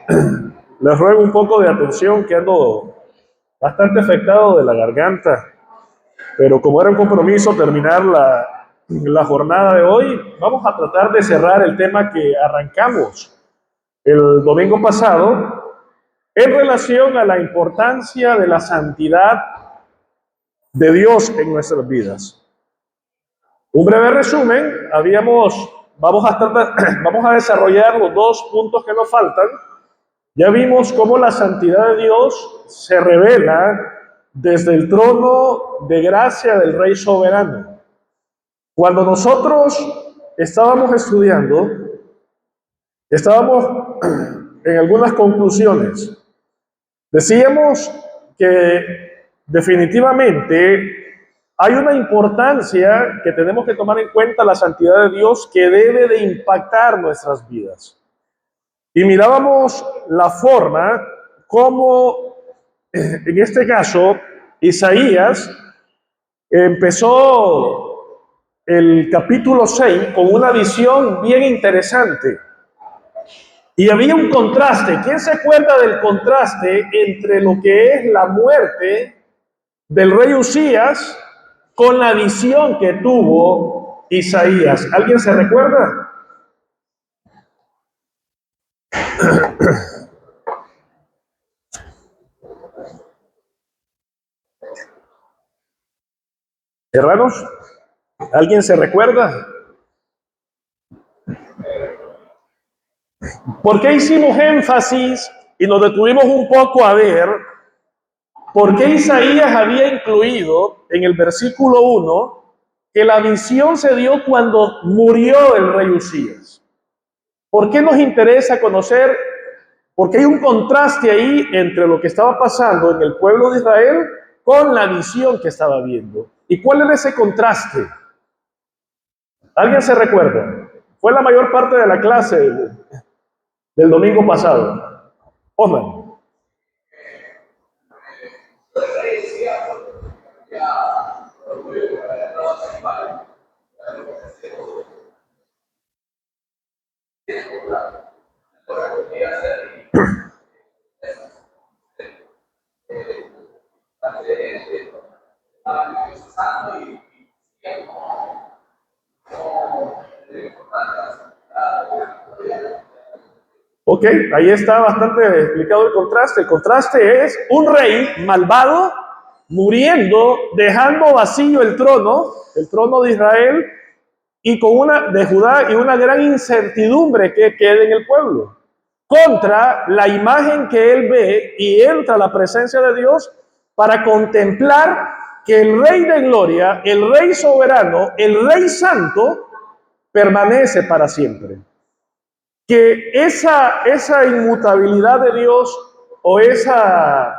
Les ruego un poco de atención, que ando bastante afectado de la garganta, pero como era un compromiso terminar la jornada de hoy, vamos a tratar de cerrar el tema que arrancamos el domingo pasado en relación a la importancia de la santidad de Dios en nuestras vidas. Un breve resumen, vamos a desarrollar los dos puntos que nos faltan. Ya vimos cómo la santidad de Dios se revela desde el trono de gracia del Rey soberano. Cuando nosotros estábamos estudiando, estábamos en algunas conclusiones. Decíamos que definitivamente hay una importancia que tenemos que tomar en cuenta, la santidad de Dios, que debe de impactar nuestras vidas. Y mirábamos la forma como, en este caso, Isaías empezó el capítulo 6 con una visión bien interesante. Y había un contraste. ¿Quién se acuerda del contraste entre lo que es la muerte del rey Usías con la visión que tuvo Isaías? ¿Alguien se recuerda? Hermanos, ¿alguien se recuerda? ¿Por qué hicimos énfasis y nos detuvimos un poco a ver por qué Isaías había incluido en el versículo 1 que la visión se dio cuando murió el rey Usías? ¿Por qué nos interesa conocer? Porque hay un contraste ahí entre lo que estaba pasando en el pueblo de Israel con la visión que estaba viendo. ¿Y cuál era ese contraste? ¿Alguien se recuerda? Fue la mayor parte de la clase del domingo pasado. Osman. Ok, ahí está bastante explicado el contraste. El contraste es un rey malvado muriendo, dejando vacío el trono de Israel y con una de Judá, y una gran incertidumbre que queda en el pueblo, contra la imagen que él ve, y entra a la presencia de Dios para contemplar que el Rey de Gloria, el Rey soberano, el Rey santo, permanece para siempre. Que esa inmutabilidad de Dios o esa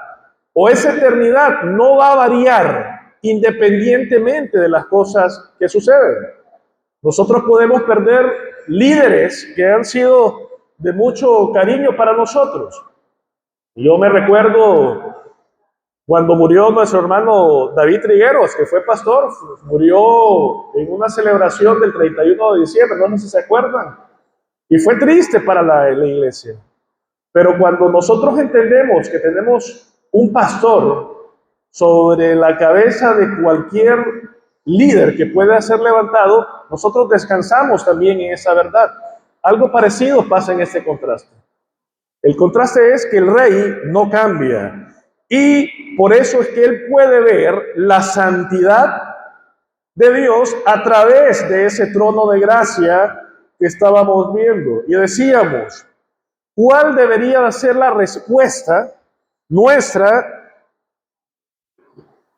eternidad no va a variar independientemente de las cosas que suceden. Nosotros podemos perder líderes que han sido de mucho cariño para nosotros. Yo me recuerdo cuando murió nuestro hermano David Trigueros, que fue pastor, murió en una celebración del 31 de diciembre, no sé si se acuerdan, y fue triste para la iglesia. Pero cuando nosotros entendemos que tenemos un pastor sobre la cabeza de cualquier líder que pueda ser levantado, nosotros descansamos también en esa verdad. Algo parecido pasa en este contraste. El contraste es que el rey no cambia, y por eso es que él puede ver la santidad de Dios a través de ese trono de gracia que estábamos viendo. Y decíamos, ¿cuál debería de ser la respuesta nuestra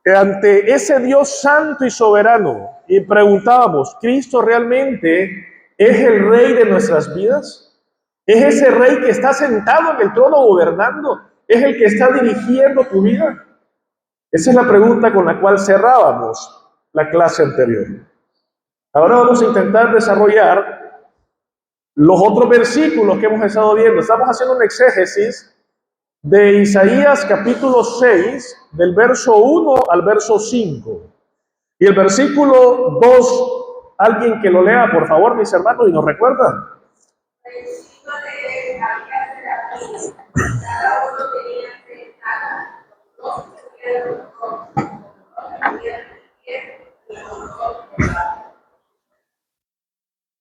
ante ese Dios santo y soberano? Y preguntábamos, ¿Cristo realmente es el Rey de nuestras vidas? ¿Es ese Rey que está sentado en el trono gobernando? ¿Es el que está dirigiendo tu vida? Esa es la pregunta con la cual cerrábamos la clase anterior. Ahora vamos a intentar desarrollar los otros versículos que hemos estado viendo. Estamos haciendo un exégesis de Isaías capítulo 6, del verso 1 al verso 5. Y el versículo 2, alguien que lo lea, por favor, mis hermanos, y nos recuerda.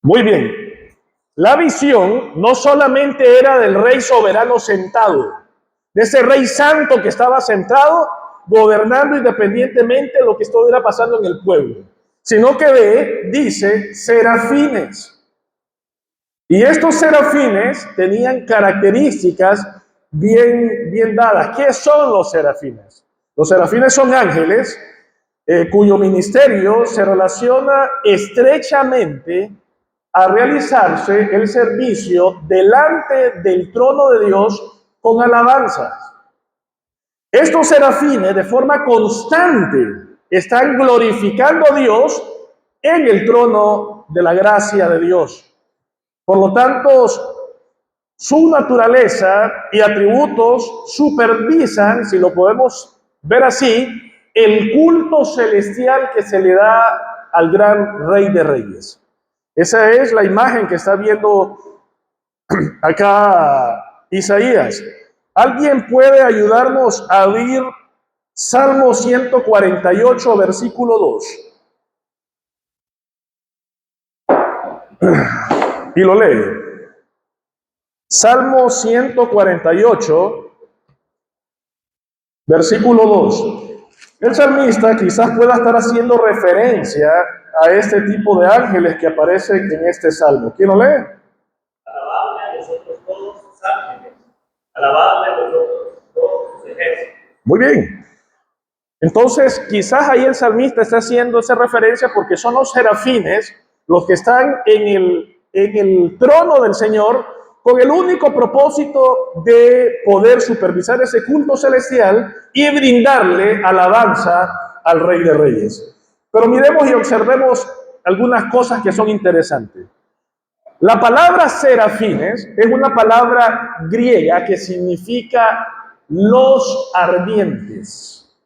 Muy bien. La visión no solamente era del rey soberano sentado, de ese rey santo que estaba sentado, gobernando independientemente de lo que estuviera pasando en el pueblo, sino que dice, serafines. Y estos serafines tenían características bien dadas. ¿Qué son los serafines? Los serafines son ángeles cuyo ministerio se relaciona estrechamente a realizarse el servicio delante del trono de Dios con alabanzas. Estos serafines de forma constante están glorificando a Dios en el trono de la gracia de Dios. Por lo tanto, su naturaleza y atributos supervisan, si lo podemos ver así, el culto celestial que se le da al gran Rey de Reyes. Esa es la imagen que está viendo acá Isaías. ¿Alguien puede ayudarnos a abrir Salmo 148, versículo 2? Y lo lee. Salmo 148, versículo 2. El salmista quizás pueda estar haciendo referencia a este tipo de ángeles que aparecen en este salmo. ¿Quién lo lee? Alabadle a vosotros todos sus ángeles, alabadle a vosotros todos sus ejércitos. Muy bien. Entonces, quizás ahí el salmista está haciendo esa referencia porque son los serafines los que están en el trono del Señor con el único propósito de poder supervisar ese culto celestial y brindarle alabanza al Rey de Reyes. Pero miremos y observemos algunas cosas que son interesantes. La palabra serafines es una palabra griega que significa los ardientes.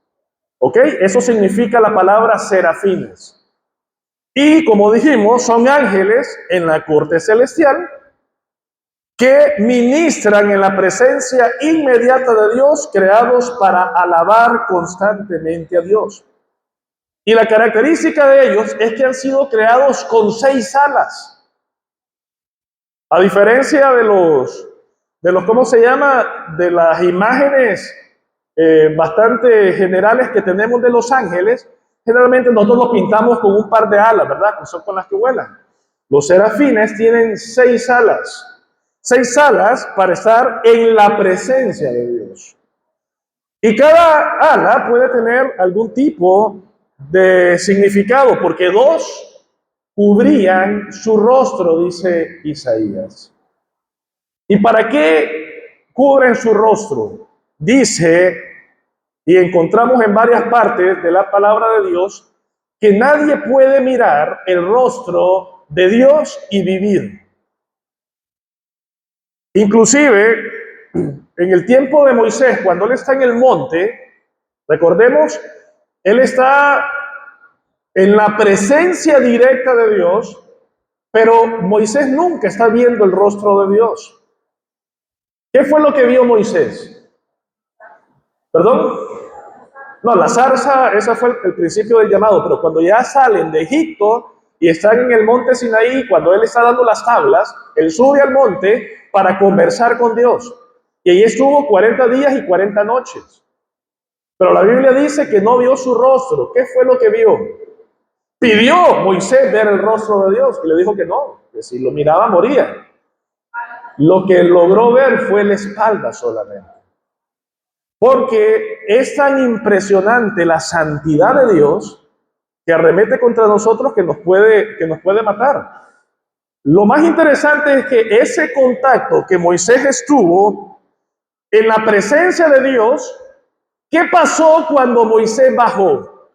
¿Ok? Eso significa la palabra serafines. Y como dijimos, son ángeles en la corte celestial que ministran en la presencia inmediata de Dios, creados para alabar constantemente a Dios. Y la característica de ellos es que han sido creados con 6 alas. A diferencia de los, ¿cómo se llama? De las imágenes bastante generales que tenemos de los ángeles, generalmente nosotros los pintamos con un par de alas, ¿verdad? Que son con las que vuelan. Los serafines tienen 6 alas. 6 alas para estar en la presencia de Dios. Y cada ala puede tener algún tipo de significado, porque 2 cubrían su rostro, dice Isaías. ¿Y para qué cubren su rostro? Dice, y encontramos en varias partes de la palabra de Dios, que nadie puede mirar el rostro de Dios y vivir. Inclusive, en el tiempo de Moisés, cuando él está en el monte, recordemos, él está en la presencia directa de Dios, pero Moisés nunca está viendo el rostro de Dios. ¿Qué fue lo que vio Moisés? ¿Perdón? No, la zarza, ese fue el principio del llamado, pero cuando ya salen de Egipto y están en el monte Sinaí, cuando él está dando las tablas, él sube al monte para conversar con Dios. Y ahí estuvo 40 días y 40 noches. Pero la Biblia dice que no vio su rostro. ¿Qué fue lo que vio? Pidió Moisés ver el rostro de Dios y le dijo que no, que si lo miraba moría. Lo que logró ver fue la espalda solamente. Porque es tan impresionante la santidad de Dios que arremete contra nosotros que nos puede matar. Lo más interesante es que ese contacto que Moisés estuvo en la presencia de Dios, ¿qué pasó cuando Moisés bajó?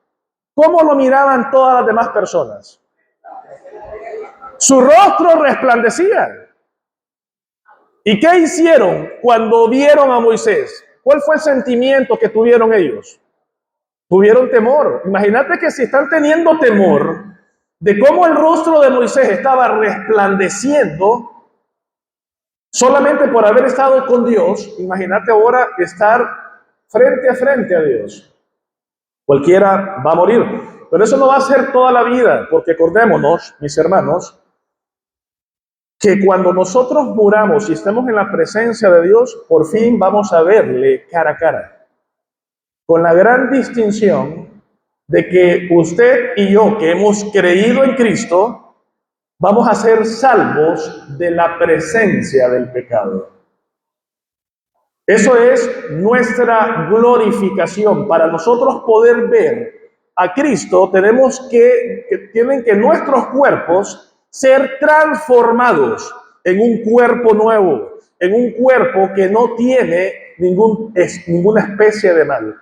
¿Cómo lo miraban todas las demás personas? Su rostro resplandecía. ¿Y qué hicieron cuando vieron a Moisés? ¿Cuál fue el sentimiento que tuvieron ellos? Tuvieron temor. Imagínate que si están teniendo temor de cómo el rostro de Moisés estaba resplandeciendo solamente por haber estado con Dios, imagínate ahora estar frente a Dios. Cualquiera va a morir. Pero eso no va a ser toda la vida, porque acordémonos, mis hermanos, que cuando nosotros muramos y estemos en la presencia de Dios, por fin vamos a verle cara a cara, con la gran distinción de que usted y yo, que hemos creído en Cristo, vamos a ser salvos de la presencia del pecado. Eso es nuestra glorificación. Para nosotros poder ver a Cristo, tienen que nuestros cuerpos ser transformados en un cuerpo nuevo, en un cuerpo que no tiene ninguna especie de mal.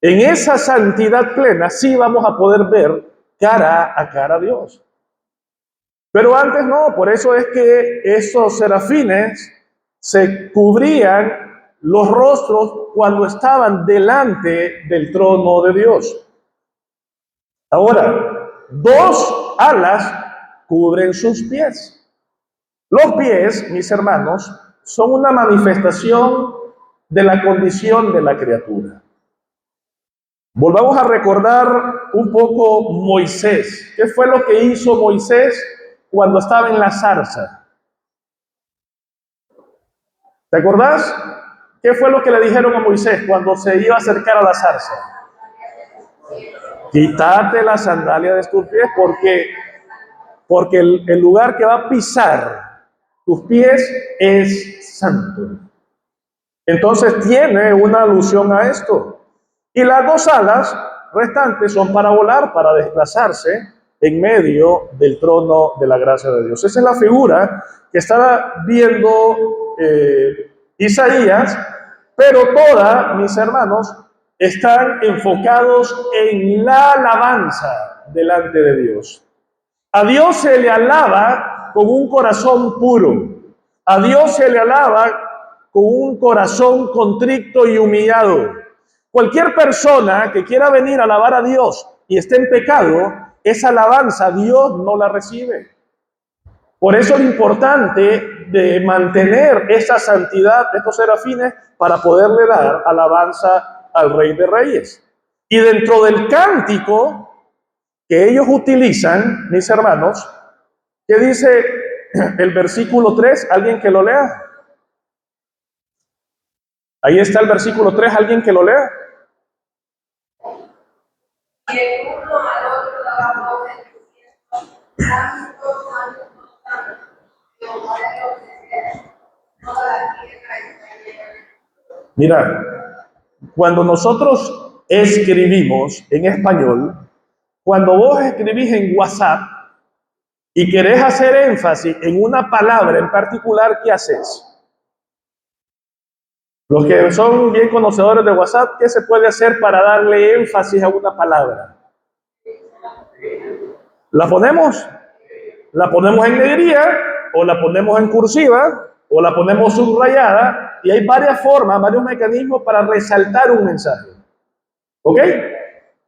En esa santidad plena sí vamos a poder ver cara a cara a Dios. Pero antes no, por eso es que esos serafines se cubrían los rostros cuando estaban delante del trono de Dios. Ahora, dos alas cubren sus pies. Los pies, mis hermanos, son una manifestación de la condición de la criatura. Volvamos a recordar un poco Moisés. ¿Qué fue lo que hizo Moisés cuando estaba en la zarza? ¿Te acordás? ¿Qué fue lo que le dijeron a Moisés cuando se iba a acercar a la zarza? Quítate la sandalia de tus pies porque el lugar que va a pisar tus pies es santo. Entonces tiene una alusión a esto. Y las dos alas restantes son para volar, para desplazarse en medio del trono de la gracia de Dios. Esa es la figura que estaba viendo Isaías, pero todas, mis hermanos, están enfocados en la alabanza delante de Dios. A Dios se le alaba con un corazón puro. A Dios se le alaba con un corazón contrito y humillado. Cualquier persona que quiera venir a alabar a Dios y esté en pecado, esa alabanza Dios no la recibe. Por eso es importante de mantener esa santidad de estos serafines para poderle dar alabanza al Rey de Reyes. Y dentro del cántico que ellos utilizan, mis hermanos, ¿qué dice el versículo 3? ¿Alguien que lo lea? Ahí está el versículo 3, ¿alguien que lo lea? Y el uno al otro daba voces diciendo: Santo, Santo, Santo, Jehová de los ejércitos, toda la tierra está llena de tu. Mira, cuando nosotros escribimos en español, cuando vos escribís en WhatsApp y querés hacer énfasis en una palabra en particular, ¿qué haces? Los que son bien conocedores de WhatsApp, ¿qué se puede hacer para darle énfasis a una palabra? ¿La ponemos? La ponemos en negrilla, o la ponemos en cursiva, o la ponemos subrayada, y hay varias formas, varios mecanismos para resaltar un mensaje. ¿Ok?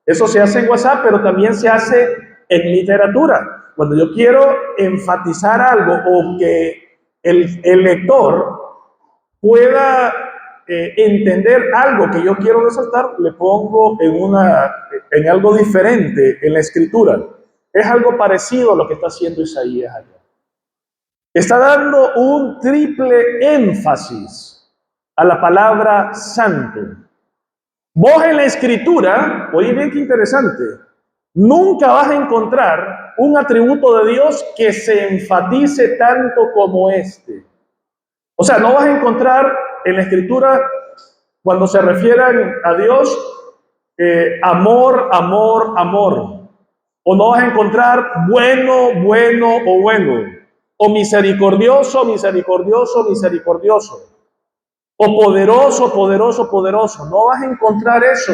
Eso se hace en WhatsApp, pero también se hace en literatura. Cuando yo quiero enfatizar algo o que el lector pueda entender algo que yo quiero resaltar, le pongo en algo diferente en la escritura. Es algo parecido a lo que está haciendo Isaías allá. Está dando un triple énfasis a la palabra santo. Vos en la escritura, oye bien qué interesante, nunca vas a encontrar un atributo de Dios que se enfatice tanto como este. O sea, no vas a encontrar en la escritura, cuando se refieran a Dios, amor, amor, amor. O no vas a encontrar bueno, bueno o bueno. O misericordioso, misericordioso, misericordioso. O poderoso, poderoso, poderoso. No vas a encontrar eso.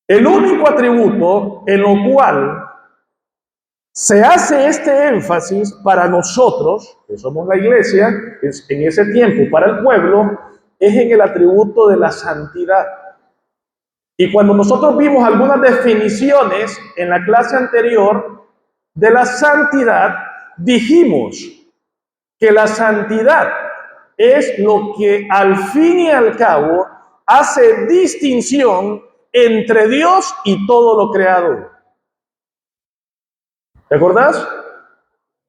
El único atributo en lo cual se hace este énfasis para nosotros, que somos la iglesia, en ese tiempo para el pueblo, es en el atributo de la santidad. Y cuando nosotros vimos algunas definiciones en la clase anterior de la santidad, dijimos que la santidad es lo que al fin y al cabo hace distinción entre Dios y todo lo creado. ¿Te acordás?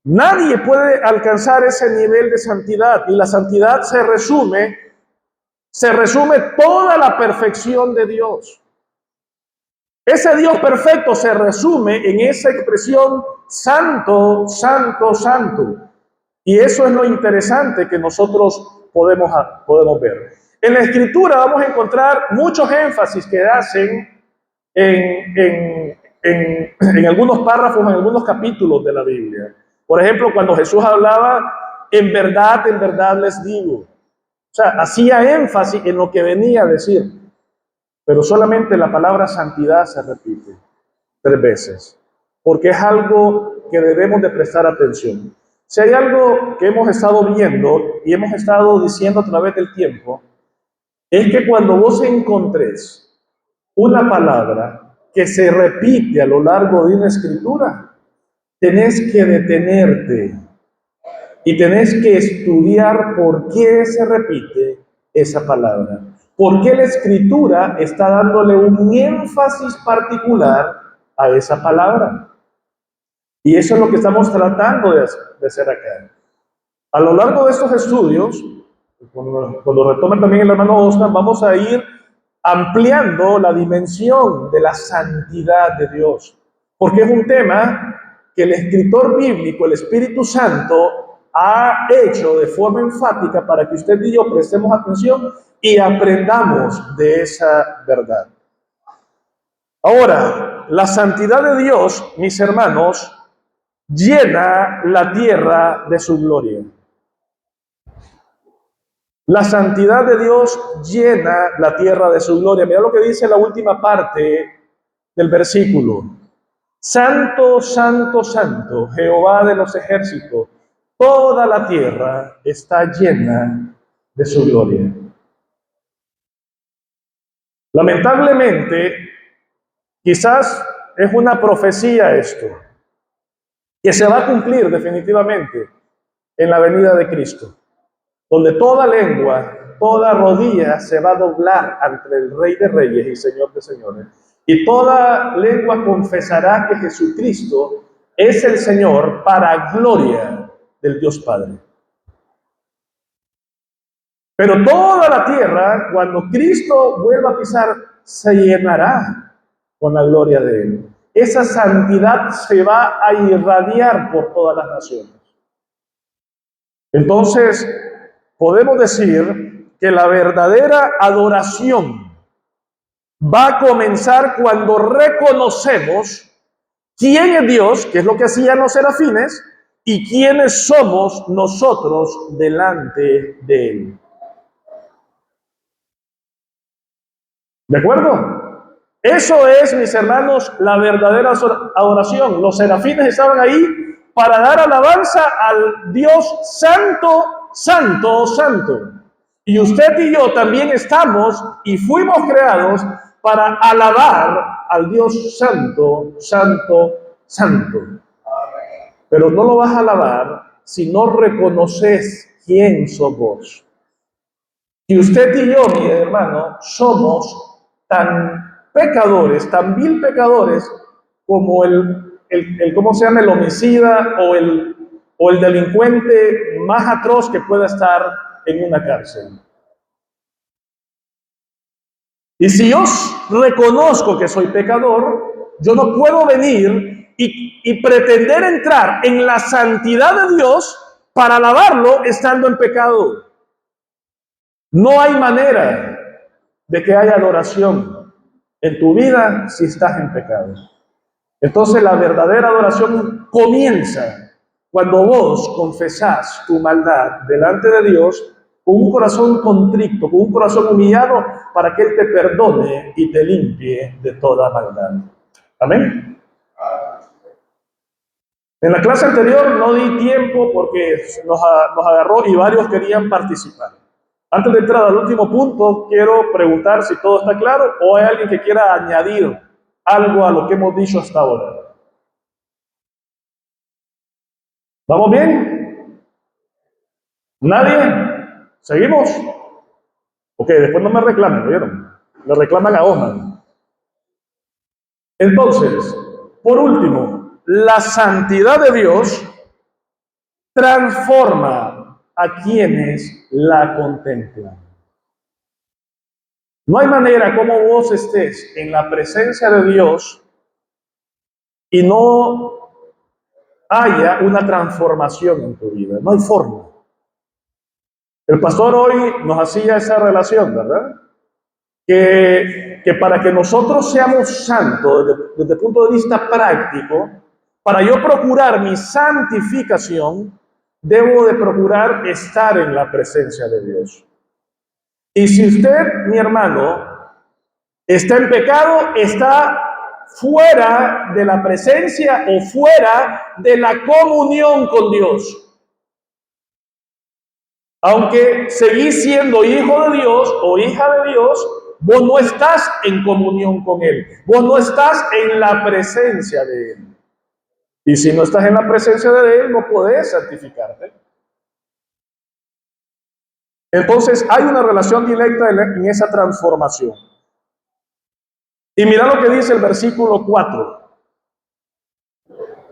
Nadie puede alcanzar ese nivel de santidad, y la santidad se resume toda la perfección de Dios. Ese Dios perfecto se resume en esa expresión santo, santo, santo. Y eso es lo interesante que nosotros podemos ver. En la Escritura vamos a encontrar muchos énfasis que hacen en algunos párrafos, en algunos capítulos de la Biblia. Por ejemplo, cuando Jesús hablaba, en verdad les digo. O sea, hacía énfasis en lo que venía a decir. Pero solamente la palabra santidad se repite 3 veces, porque es algo que debemos de prestar atención. Si hay algo que hemos estado viendo y hemos estado diciendo a través del tiempo, es que cuando vos encontres una palabra que se repite a lo largo de una escritura, tenés que detenerte y tenés que estudiar por qué se repite esa palabra. ¿Por qué la escritura está dándole un énfasis particular a esa palabra? Y eso es lo que estamos tratando de hacer acá. A lo largo de estos estudios, cuando retome también el hermano Oscar, vamos a ir ampliando la dimensión de la santidad de Dios. Porque es un tema que el escritor bíblico, el Espíritu Santo, ha hecho de forma enfática para que usted y yo prestemos atención y aprendamos de esa verdad. Ahora, la santidad de Dios, mis hermanos, llena la tierra de su gloria. La santidad de Dios llena la tierra de su gloria. Mira lo que dice la última parte del versículo. Santo, santo, santo, Jehová de los ejércitos, toda la tierra está llena de su gloria. Lamentablemente, quizás es una profecía esto, que se va a cumplir definitivamente en la venida de Cristo, donde toda lengua, toda rodilla se va a doblar ante el Rey de Reyes y Señor de Señores. Y toda lengua confesará que Jesucristo es el Señor para gloria del Dios Padre. Pero toda la tierra, cuando Cristo vuelva a pisar, se llenará con la gloria de Él. Esa santidad se va a irradiar por todas las naciones. Entonces, podemos decir que la verdadera adoración va a comenzar cuando reconocemos quién es Dios, que es lo que hacían los serafines, y quiénes somos nosotros delante de Él. ¿De acuerdo? Eso es, mis hermanos, la verdadera adoración. Los serafines estaban ahí para dar alabanza al Dios santo, santo, santo. Y usted y yo también estamos y fuimos creados para alabar al Dios santo, santo, santo. Pero no lo vas a alabar si no reconoces quién sos vos. Y usted y yo, mi hermano, somos tan pecadores, tan vil pecadores, como ¿cómo se llama? El homicida o el delincuente más atroz que pueda estar en una cárcel. Y si yo reconozco que soy pecador, yo no puedo venir y pretender entrar en la santidad de Dios para alabarlo estando en pecado. No hay manera de que haya adoración en tu vida si estás en pecado. Entonces la verdadera adoración comienza cuando vos confesás tu maldad delante de Dios con un corazón contrito, con un corazón humillado, para que Él te perdone y te limpie de toda maldad. Amén. En la clase anterior no di tiempo porque nos agarró y varios querían participar. Antes de entrar al último punto, quiero preguntar si todo está claro o hay alguien que quiera añadir algo a lo que hemos dicho hasta ahora. ¿Vamos bien? ¿Nadie? ¿Seguimos? Ok, después no me reclamen, ¿vieron? Me reclaman a Osman. Entonces, por último, la santidad de Dios transforma a quienes la contemplan. No hay manera como vos estés en la presencia de Dios y no haya una transformación en tu vida. No hay forma. El pastor hoy nos hacía esa relación, ¿verdad? Que para que nosotros seamos santos desde el punto de vista práctico, para yo procurar mi santificación, debo de procurar estar en la presencia de Dios. Y si usted, mi hermano, está en pecado, está fuera de la presencia o fuera de la comunión con Dios. Aunque seguís siendo hijo de Dios o hija de Dios, vos no estás en comunión con Él. Vos no estás en la presencia de Él. Y si no estás en la presencia de Él, no podés santificarte. Entonces hay una relación directa en esa transformación. Y mira lo que dice el versículo 4.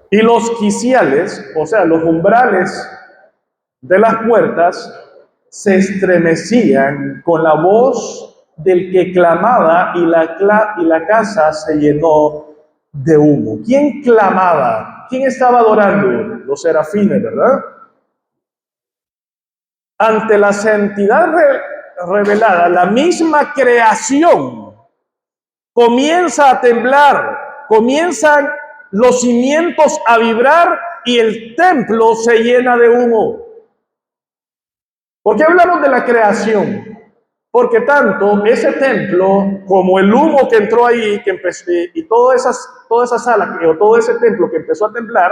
Y los quiciales, o sea, los umbrales de las puertas, se estremecían con la voz del que clamaba y la casa se llenó de humo. ¿Quién clamaba? ¿Quién estaba adorando? Los serafines, ¿verdad? Ante la santidad revelada, la misma creación comienza a temblar, comienzan los cimientos a vibrar y el templo se llena de humo. ¿Por qué hablamos de la creación? Porque tanto ese templo como el humo que entró ahí, que empezó, y toda esa sala o todo ese templo que empezó a temblar,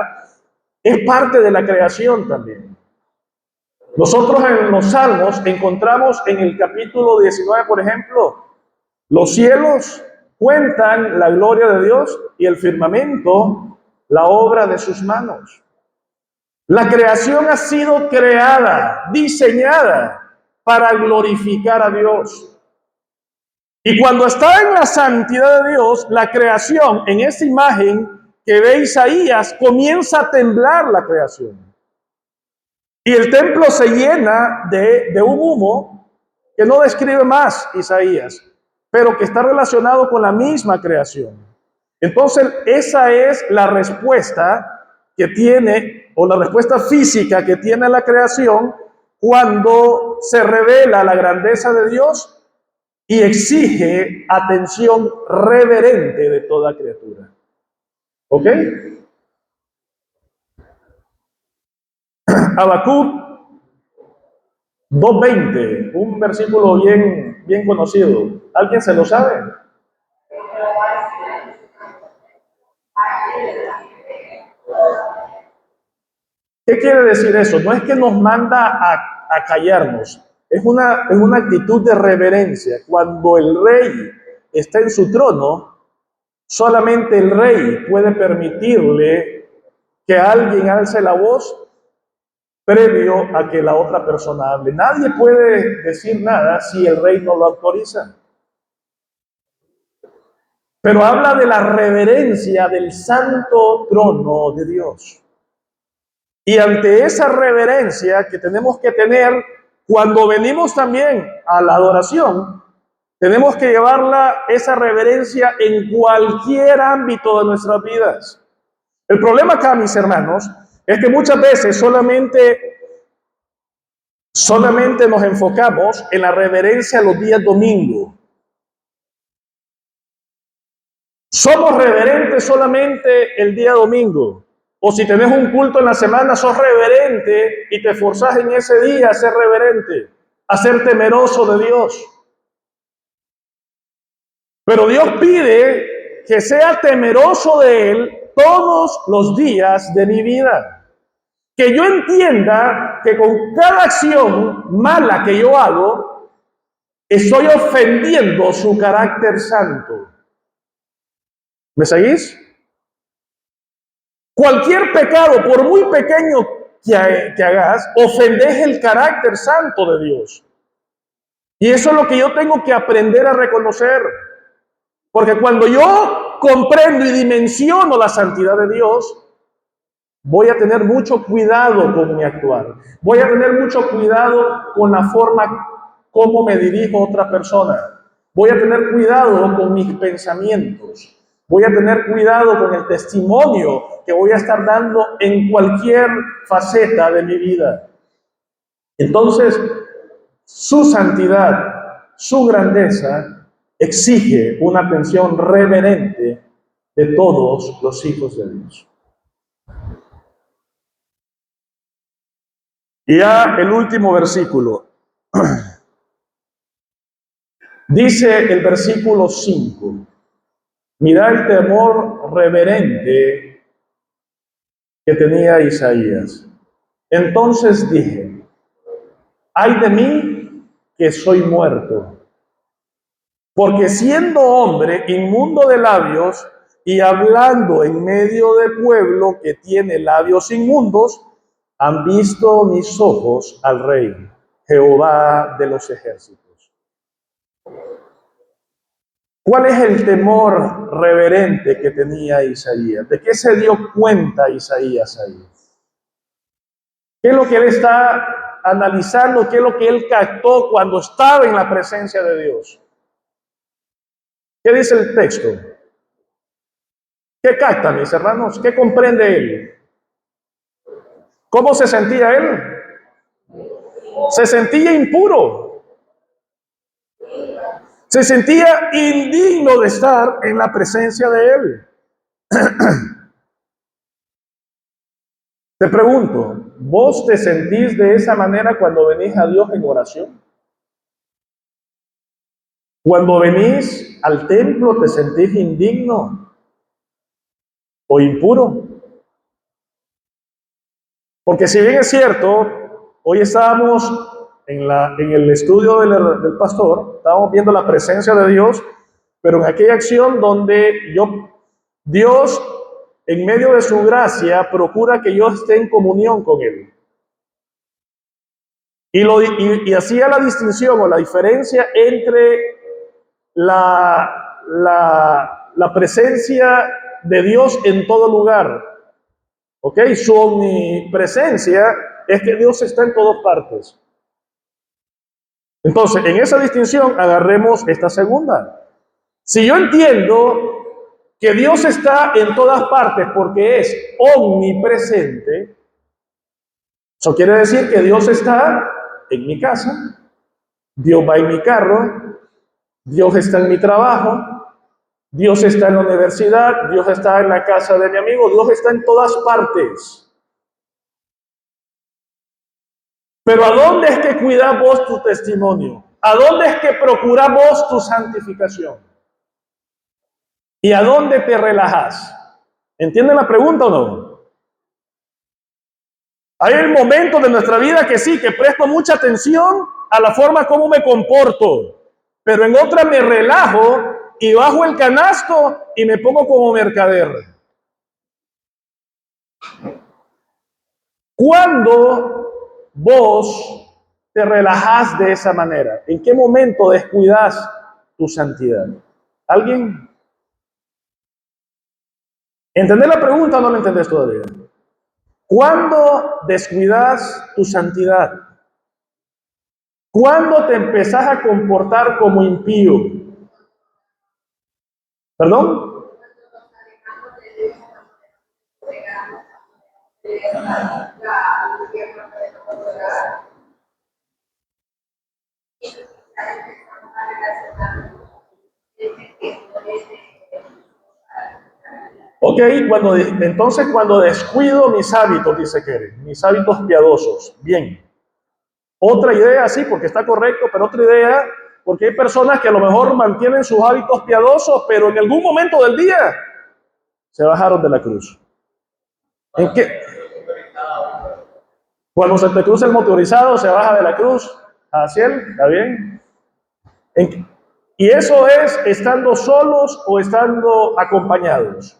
es parte de la creación también. Nosotros en los Salmos encontramos en el capítulo 19, por ejemplo, los cielos cuentan la gloria de Dios y el firmamento la obra de sus manos. La creación ha sido creada, diseñada para glorificar a Dios. Y cuando está en la santidad de Dios, la creación, en esta imagen que ve Isaías, comienza a temblar la creación. Y el templo se llena de un humo que no describe más Isaías, pero que está relacionado con la misma creación. Entonces, esa es la respuesta que tiene, o la respuesta física que tiene la creación cuando se revela la grandeza de Dios y exige atención reverente de toda criatura. ¿Ok? Habacuc 2:20, un versículo bien conocido. ¿Alguien se lo sabe? ¿Qué quiere decir eso? No es que nos manda a callarnos, es una actitud de reverencia. Cuando el rey está en su trono, solamente el rey puede permitirle que alguien alce la voz previo a que la otra persona hable. Nadie puede decir nada si el rey no lo autoriza. Pero habla de la reverencia del santo trono de Dios. Y ante esa reverencia que tenemos que tener cuando venimos también a la adoración, tenemos que llevarla, esa reverencia, en cualquier ámbito de nuestras vidas. El problema acá, mis hermanos, es que muchas veces solamente nos enfocamos en la reverencia los días domingo. Somos reverentes solamente el día domingo. O si tenés un culto en la semana, sos reverente y te esforzás en ese día a ser reverente, a ser temeroso de Dios. Pero Dios pide que sea temeroso de Él todos los días de mi vida. Que yo entienda que con cada acción mala que yo hago, estoy ofendiendo su carácter santo. ¿Me seguís? Cualquier pecado, por muy pequeño que hagas, ofendes el carácter santo de Dios. Y eso es lo que yo tengo que aprender a reconocer. Porque cuando yo comprendo y dimensiono la santidad de Dios, Voy a tener mucho cuidado con mi actuar. Voy a tener mucho cuidado con la forma como me dirijo a otra persona. Voy a tener cuidado con mis pensamientos. Voy a tener cuidado con el testimonio que voy a estar dando en cualquier faceta de mi vida. Entonces, su santidad, su grandeza, exige una atención reverente de todos los hijos de Dios. Y ya el último versículo. Dice el versículo 5. Mira el temor reverente que tenía Isaías. Entonces dije, ay de mí que soy muerto, porque siendo hombre inmundo de labios y hablando en medio de pueblo que tiene labios inmundos, han visto mis ojos al Rey, Jehová de los ejércitos. ¿Cuál es el temor reverente que tenía Isaías? ¿De qué se dio cuenta Isaías ahí? ¿Qué es lo que él está analizando? ¿Qué es lo que él captó cuando estaba en la presencia de Dios? ¿Qué dice el texto? ¿Qué capta, mis hermanos? ¿Qué comprende él? ¿Cómo se sentía él? Se sentía impuro. Se sentía indigno de estar en la presencia de él. Te pregunto, ¿vos te sentís de esa manera cuando venís a Dios en oración? Cuando venís al templo, ¿te sentís indigno o impuro? Porque si bien es cierto, hoy estábamos en el estudio del pastor, estábamos viendo la presencia de Dios, pero en aquella acción donde Dios, en medio de su gracia, procura que yo esté en comunión con Él. Y hacía la distinción o la diferencia entre la presencia de Dios en todo lugar. ¿Ok? Su omnipresencia es que Dios está en todas partes. Entonces, en esa distinción agarremos esta segunda. Si yo entiendo que Dios está en todas partes porque es omnipresente, eso quiere decir que Dios está en mi casa, Dios va en mi carro, Dios está en mi trabajo, Dios está en la universidad, Dios está en la casa de mi amigo, Dios está en todas partes. Pero ¿a dónde es que cuidas vos tu testimonio? ¿A dónde es que procuras vos tu santificación? ¿Y a dónde te relajas? ¿Entienden la pregunta o no? Hay momentos de nuestra vida que sí, que presto mucha atención a la forma como me comporto, pero en otra me relajo y bajo el canasto y me pongo como mercader. ¿Cuándo vos te relajás de esa manera? ¿En qué momento descuidas tu santidad? ¿Alguien? ¿Entendés la pregunta o no la entendés todavía? ¿Cuándo descuidas tu santidad? ¿Cuándo te empezás a comportar como impío? ¿Perdón? Ok, entonces cuando descuido mis hábitos, dice Keren, mis hábitos piadosos, bien. Otra idea, sí, porque está correcto, pero otra idea, porque hay personas que a lo mejor mantienen sus hábitos piadosos, pero en algún momento del día se bajaron de la cruz. ¿En qué? Cuando se te cruza el motorizado, se baja de la cruz hacia él, ¿está bien? Y eso es estando solos o estando acompañados.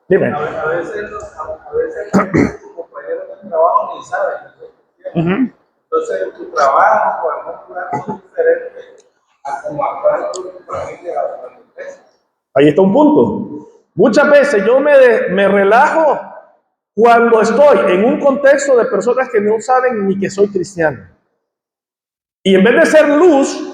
Dime. A veces los compañeros de trabajo ni saben. Entonces, tu trabajo o algún plan son diferentes a como actuar tu familia o tu empresa. Ahí está un punto. Muchas veces yo me relajo cuando estoy en un contexto de personas que no saben ni que soy cristiano. Y en vez de ser luz,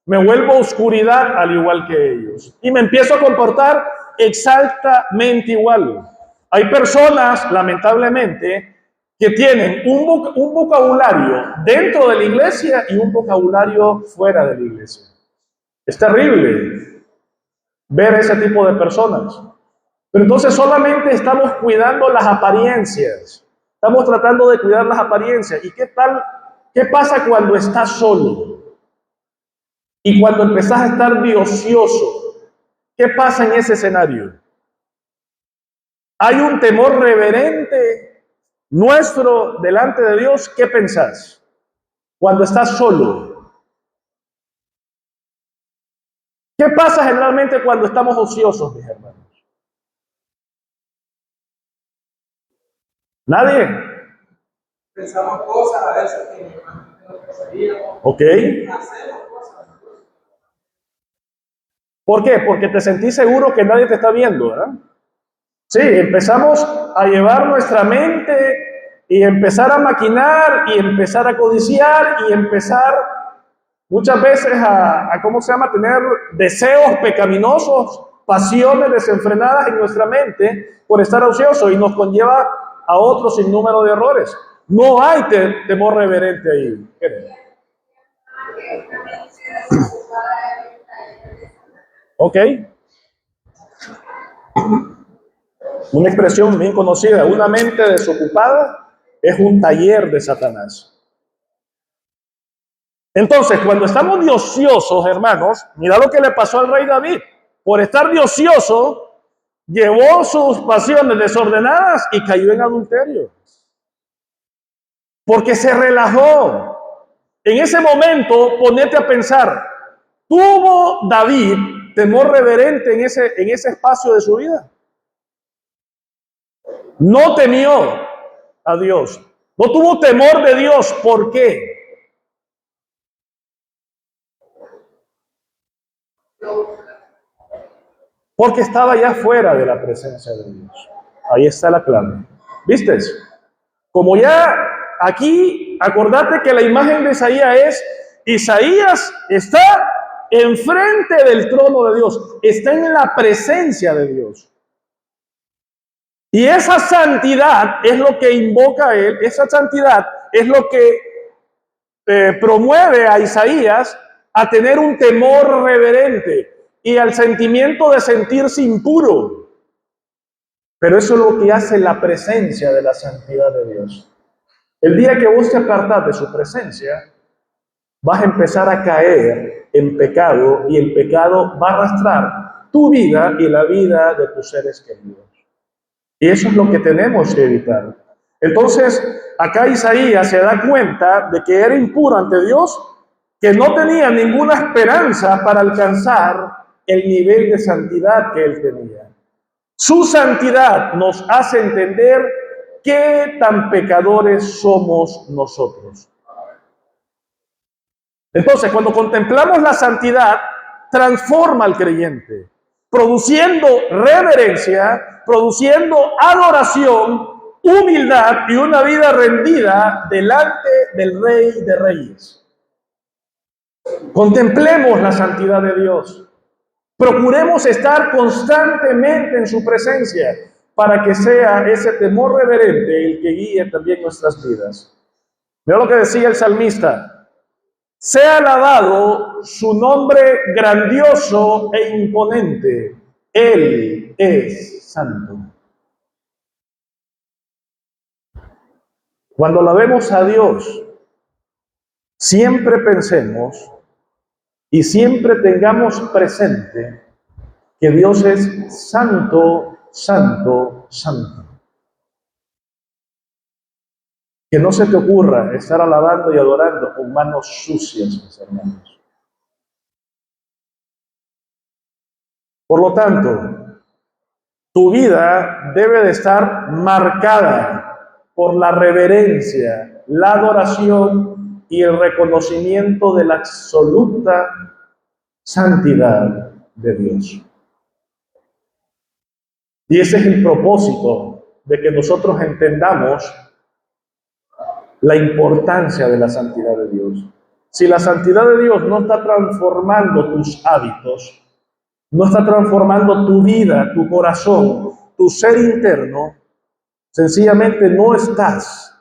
me vuelvo oscuridad al igual que ellos. Y me empiezo a comportar exactamente igual. Hay personas, lamentablemente, que tienen un vocabulario dentro de la iglesia y un vocabulario fuera de la iglesia. Es terrible ver ese tipo de personas. Pero entonces solamente estamos cuidando las apariencias. Estamos tratando de cuidar las apariencias. ¿Y qué tal? ¿Qué pasa cuando estás solo? Y cuando empezás a estar de ocioso, ¿qué pasa en ese escenario? Hay un temor reverente nuestro delante de Dios. ¿Qué pensás? Cuando estás solo. ¿Qué pasa generalmente cuando estamos ociosos, mis hermanos? ¿Nadie? Pensamos cosas a veces que no pensaríamos. Ok. Hacemos cosas. ¿Por qué? Porque te sentís seguro que nadie te está viendo, ¿verdad? Sí, empezamos a llevar nuestra mente y empezar a maquinar y empezar a codiciar y empezar muchas veces ¿cómo se llama? Tener deseos pecaminosos, pasiones desenfrenadas en nuestra mente por estar ocioso y nos conlleva a otro sinnúmero de errores. No hay temor reverente ahí. Ok. Una expresión bien conocida, una mente desocupada es un taller de Satanás. Entonces, cuando estamos de ociosos, hermanos, mira lo que le pasó al rey David. Por estar de ocioso, llevó sus pasiones desordenadas y cayó en adulterio. Porque se relajó. En ese momento, ponete a pensar, ¿tuvo David temor reverente en ese espacio de su vida? No temió a Dios. No tuvo temor de Dios. ¿Por qué? Porque estaba ya fuera de la presencia de Dios. Ahí está la clave. ¿Viste? Como ya aquí, acordate que la imagen de Isaías está enfrente del trono de Dios, está en la presencia de Dios. Y esa santidad es lo que invoca a él, esa santidad es lo que promueve a Isaías a tener un temor reverente y al sentimiento de sentirse impuro. Pero eso es lo que hace la presencia de la santidad de Dios. El día que vos te apartás de su presencia, vas a empezar a caer en pecado y el pecado va a arrastrar tu vida y la vida de tus seres queridos. Y eso es lo que tenemos que evitar. Entonces, acá Isaías se da cuenta de que era impuro ante Dios, que no tenía ninguna esperanza para alcanzar el nivel de santidad que él tenía. Su santidad nos hace entender qué tan pecadores somos nosotros. Entonces, cuando contemplamos la santidad, transforma al creyente, produciendo reverencia, produciendo adoración, humildad y una vida rendida delante del Rey de Reyes. Contemplemos la santidad de Dios. Procuremos estar constantemente en su presencia para que sea ese temor reverente el que guíe también nuestras vidas. Mira lo que decía el salmista. Sea alabado su nombre grandioso e imponente. Él es santo. Cuando alabemos a Dios, siempre pensemos y siempre tengamos presente que Dios es santo, santo, santo. Que no se te ocurra estar alabando y adorando con manos sucias, mis hermanos. Por lo tanto, tu vida debe de estar marcada por la reverencia, la adoración y el reconocimiento de la absoluta santidad de Dios. Y ese es el propósito de que nosotros entendamos la importancia de la santidad de Dios. Si la santidad de Dios no está transformando tus hábitos, no está transformando tu vida, tu corazón, tu ser interno, sencillamente no estás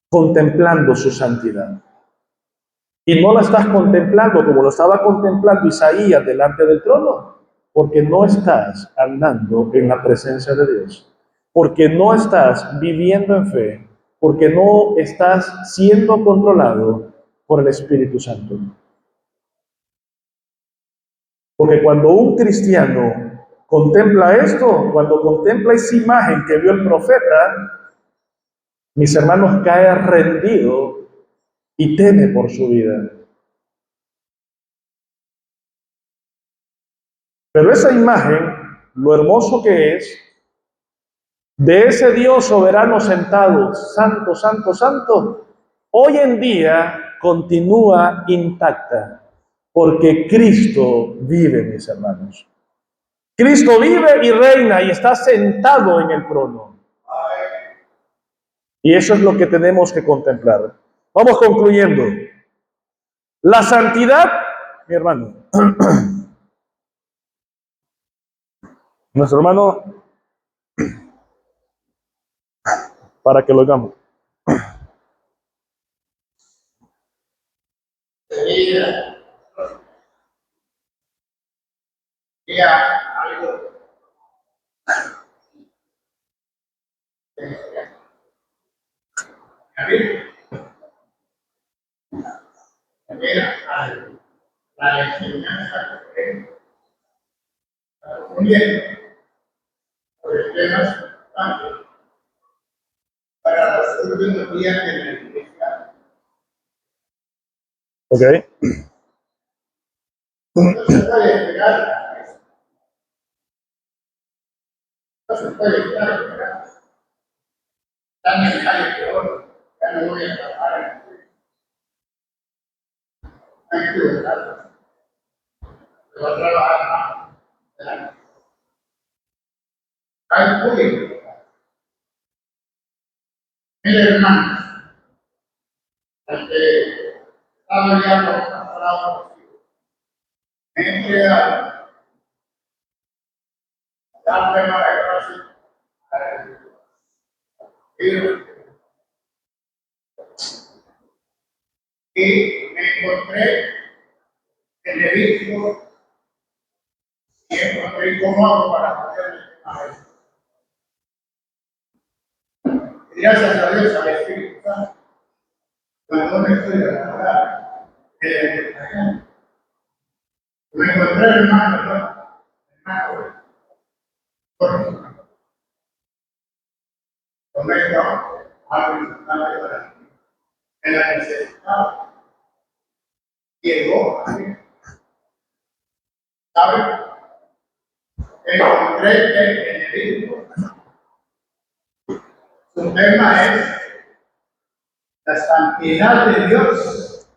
contemplando su santidad. Y no la estás contemplando como lo estaba contemplando Isaías delante del trono, porque no estás andando en la presencia de Dios, porque no estás viviendo en fe, porque no estás siendo controlado por el Espíritu Santo. Porque cuando un cristiano contempla esto, cuando contempla esa imagen que vio el profeta, mis hermanos, cae rendido y teme por su vida. Pero esa imagen, lo hermoso que es, de ese Dios soberano sentado, santo, santo, santo, hoy en día continúa intacta, porque Cristo vive, mis hermanos. Cristo vive y reina y está sentado en el trono. Y eso es lo que tenemos que contemplar. Vamos concluyendo. La santidad, mi hermano, nuestro hermano, para que lo hagamos. La enseñanza que por el tema para los últimos días de la iglesia. Ok. No se puede esperar. No se puede esperar. Tan necesario que hoy ya no voy a trabajar. Hay que buscarlo. Se va a trabajar más. Hay público. Mire, hermanos, el que estaba ya por me he entregado darle para clase y me encontré en Levítico y encontré cómo hago para poder a gracias a Dios, al Espíritu Santo, cuando me estoy de la palabra, me encontré hermano, ¿no? Hermano, con esto, algo importante para mí. En la necesidad, llegó a mí. ¿Saben? Encontré que en el libro, su tema es la santidad de Dios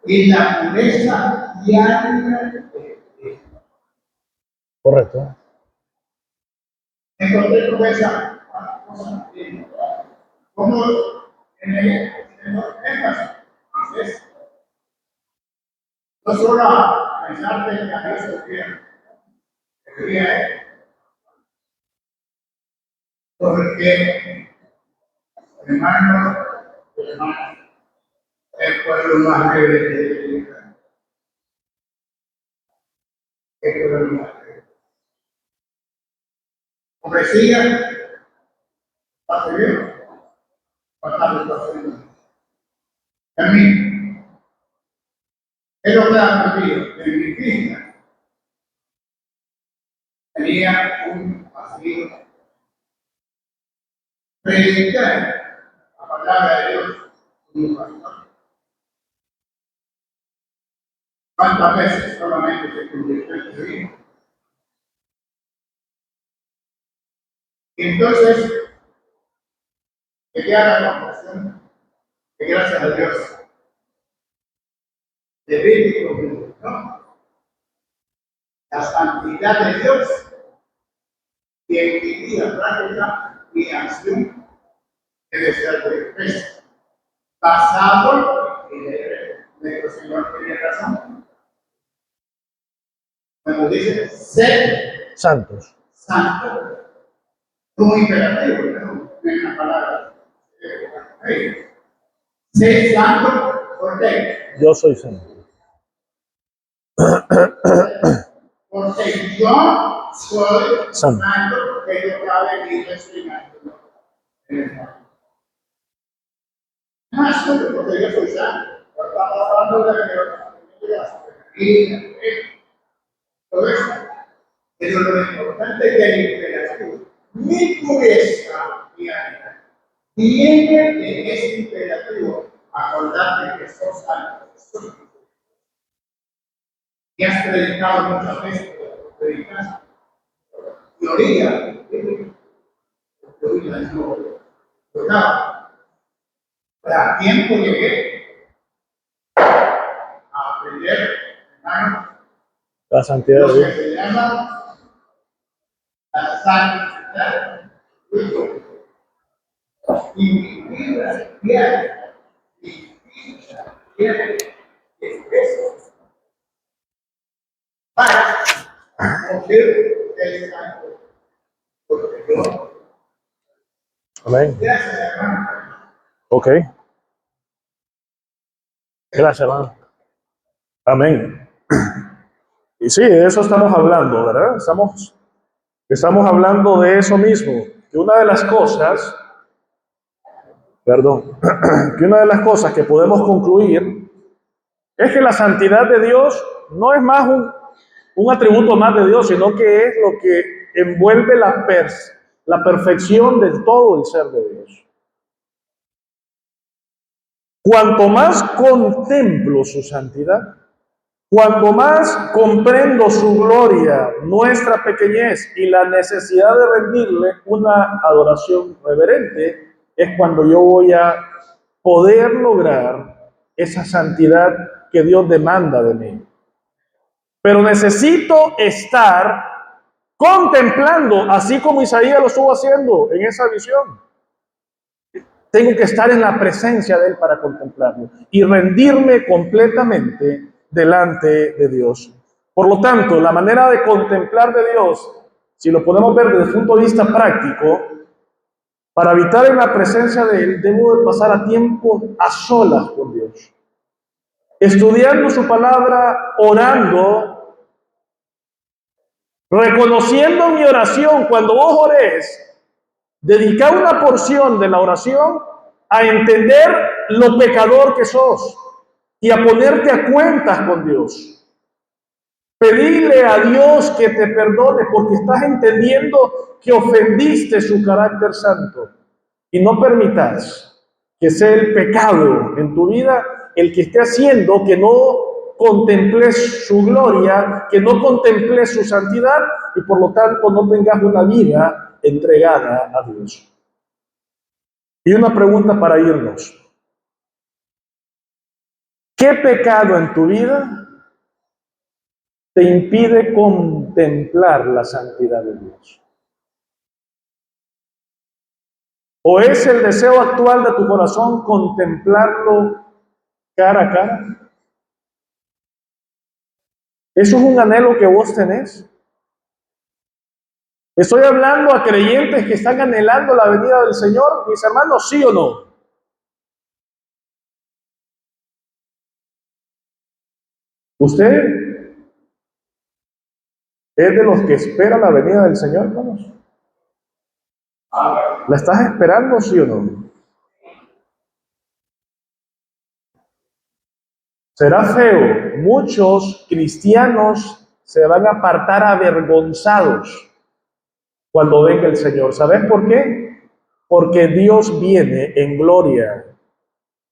y la pureza diaria de Dios. Correcto. Encontré con esa cosa, como en el temas, es no solo a pensar de que a Dios quería, porque hermano, el pueblo más rebelde de Israel. El pueblo más rebelde. Ofrecía, pase bien, pasar los pasos. También, es lo que ha aprendido en mi vida. Tenía un vacío. Predicar la palabra de Dios como un pastor. ¿Cuántas veces solamente se convirtió en su vida? Y entonces, llegué a la conclusión que gracias a Dios, de bíblico, ¿no? La santidad de Dios y en mi vida práctica y acción debe ser perfecto, basado en nuestro Señor tiene razón. Cuando dice ser Santos. santo, como imperativo, ¿no? En la palabra. Ser santo, ¿por qué? Yo soy santo. Porque yo soy Santo. santo, que yo cabe y respirando. No es santo porque yo soy santo. Estamos hablando de todo eso. Pero lo importante es que el imperativo, mi pureza diaria, tiene en ese imperativo acordarte que sos santo. Y has predicado muchas veces, predicas teoría, no, ¿verdad? Para tiempo llegué a aprender, hermano, La santidad lo de que Dios. se llama la santidad de Dios. Y mi vida diaria, mi vida diaria, es eso. Para coger el santo, porque yo, Amén. gracias hermano. Ok. Gracias, hermano. Amén. Y sí, de eso estamos hablando, ¿verdad? Estamos hablando de eso mismo. Que una de las cosas, perdón, que una de las cosas que podemos concluir es que la santidad de Dios no es más un atributo más de Dios, sino que es lo que envuelve la perfección de todo el ser de Dios. Cuanto más contemplo su santidad, cuanto más comprendo su gloria, nuestra pequeñez y la necesidad de rendirle una adoración reverente, es cuando yo voy a poder lograr esa santidad que Dios demanda de mí. Pero necesito estar contemplando, así como Isaías lo estuvo haciendo en esa visión. Tengo que estar en la presencia de Él para contemplarlo y rendirme completamente delante de Dios. Por lo tanto, la manera de contemplar de Dios, si lo podemos ver desde el punto de vista práctico, para habitar en la presencia de Él, debo de pasar a tiempo a solas con Dios, estudiando su palabra, orando, reconociendo mi oración. Cuando vos ores, dedicar una porción de la oración a entender lo pecador que sos y a ponerte a cuentas con Dios. Pedirle a Dios que te perdone porque estás entendiendo que ofendiste su carácter santo. Y no permitas que sea el pecado en tu vida el que esté haciendo que no contemples su gloria, que no contemples su santidad y por lo tanto no tengas una vida entregada a Dios. Y una pregunta para irnos. ¿Qué pecado en tu vida te impide contemplar la santidad de Dios? ¿O es el deseo actual de tu corazón contemplarlo cara a cara? ¿Eso es un anhelo que vos tenés? Estoy hablando a creyentes que están anhelando la venida del Señor, mis hermanos, ¿sí o no? ¿Usted es de los que espera la venida del Señor, hermanos? ¿La estás esperando, sí o no? Será feo. Muchos cristianos se van a apartar avergonzados cuando venga el Señor. ¿Sabes por qué? Porque Dios viene en gloria,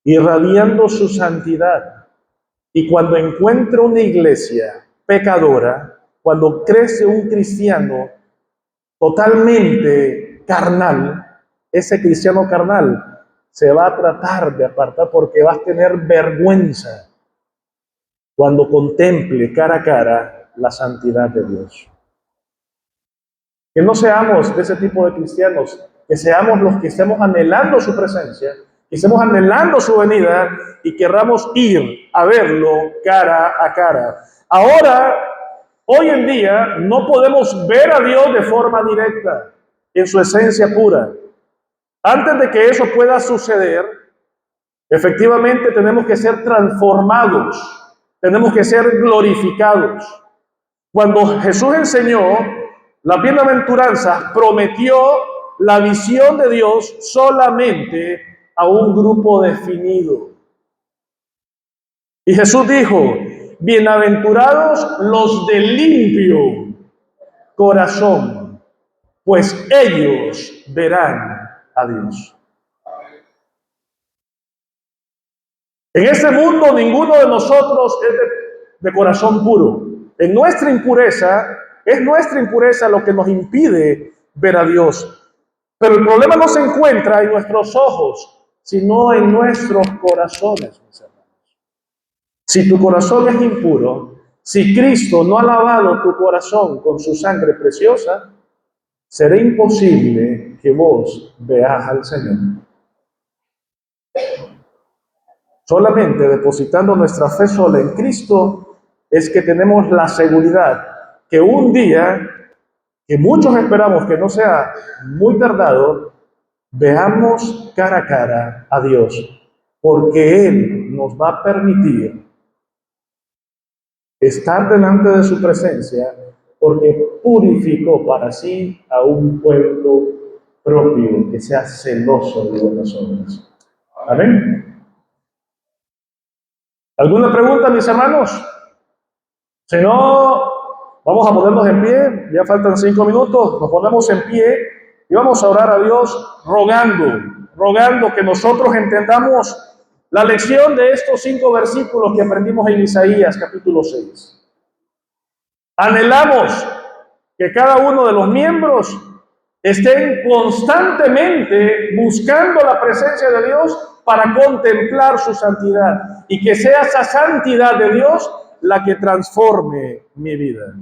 irradiando su santidad. Y cuando encuentra una iglesia pecadora, cuando crece un cristiano totalmente carnal, ese cristiano carnal se va a tratar de apartar porque va a tener vergüenza cuando contemple cara a cara la santidad de Dios. Que no seamos de ese tipo de cristianos, que seamos los que estemos anhelando su presencia, que estemos anhelando su venida y querramos ir a verlo cara a cara. Ahora, hoy en día, no podemos ver a Dios de forma directa, en su esencia pura. Antes de que eso pueda suceder, efectivamente tenemos que ser transformados, tenemos que ser glorificados. Cuando Jesús enseñó las bienaventuranzas, prometió la visión de Dios solamente a un grupo definido. Y Jesús dijo, bienaventurados los de limpio corazón, pues ellos verán a Dios. En este mundo ninguno de nosotros es de corazón puro. En nuestra impureza, es nuestra impureza lo que nos impide ver a Dios. Pero el problema no se encuentra en nuestros ojos, sino en nuestros corazones, mis hermanos. Si tu corazón es impuro, si Cristo no ha lavado tu corazón con su sangre preciosa, será imposible que vos veas al Señor. Solamente depositando nuestra fe sola en Cristo es que tenemos la seguridad que un día, que muchos esperamos que no sea muy tardado, veamos cara a cara a Dios, porque Él nos va a permitir estar delante de su presencia, porque purificó para sí a un pueblo propio que sea celoso de buenas obras. Amén. ¿Alguna pregunta, mis hermanos? Si no, vamos a ponernos en pie. Ya faltan 5 minutos. Nos ponemos en pie y vamos a orar a Dios rogando que nosotros entendamos la lección de estos 5 versículos que aprendimos en Isaías capítulo 6. Anhelamos que cada uno de los miembros estén constantemente buscando la presencia de Dios para contemplar su santidad y que sea esa santidad de Dios la que transforme mi vida.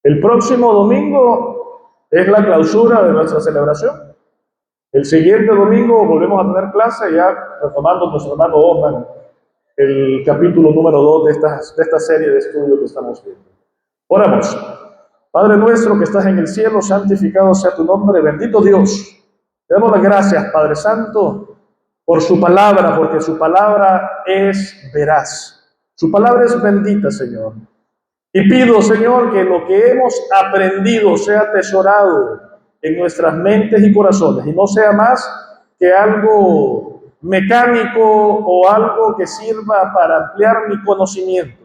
El próximo domingo es la clausura de nuestra celebración. El siguiente domingo volvemos a tener clase, ya retomando nuestro hermano Osman el capítulo número 2 de esta serie de estudios que estamos viendo. Oramos. Padre nuestro que estás en el cielo, santificado sea tu nombre, bendito Dios. Te damos las gracias, Padre Santo, por su palabra, porque su palabra es veraz. Su palabra es bendita, Señor. Y pido, Señor, que lo que hemos aprendido sea atesorado en nuestras mentes y corazones y no sea más que algo mecánico o algo que sirva para ampliar mi conocimiento,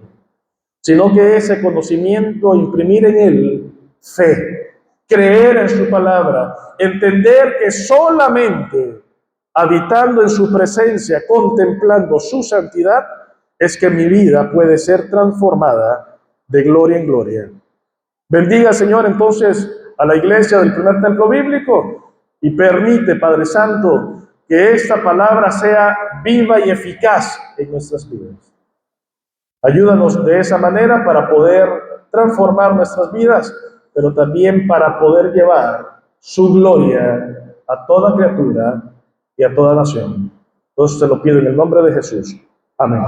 sino que ese conocimiento, imprimir en él fe, creer en su palabra, entender que solamente habitando en su presencia, contemplando su santidad, es que mi vida puede ser transformada de gloria en gloria. Bendiga, Señor, entonces a la iglesia del primer templo bíblico y permite, Padre Santo, que esta palabra sea viva y eficaz en nuestras vidas. Ayúdanos de esa manera para poder transformar nuestras vidas, pero también para poder llevar su gloria a toda criatura y a toda nación. Entonces te lo pido en el nombre de Jesús. Amén.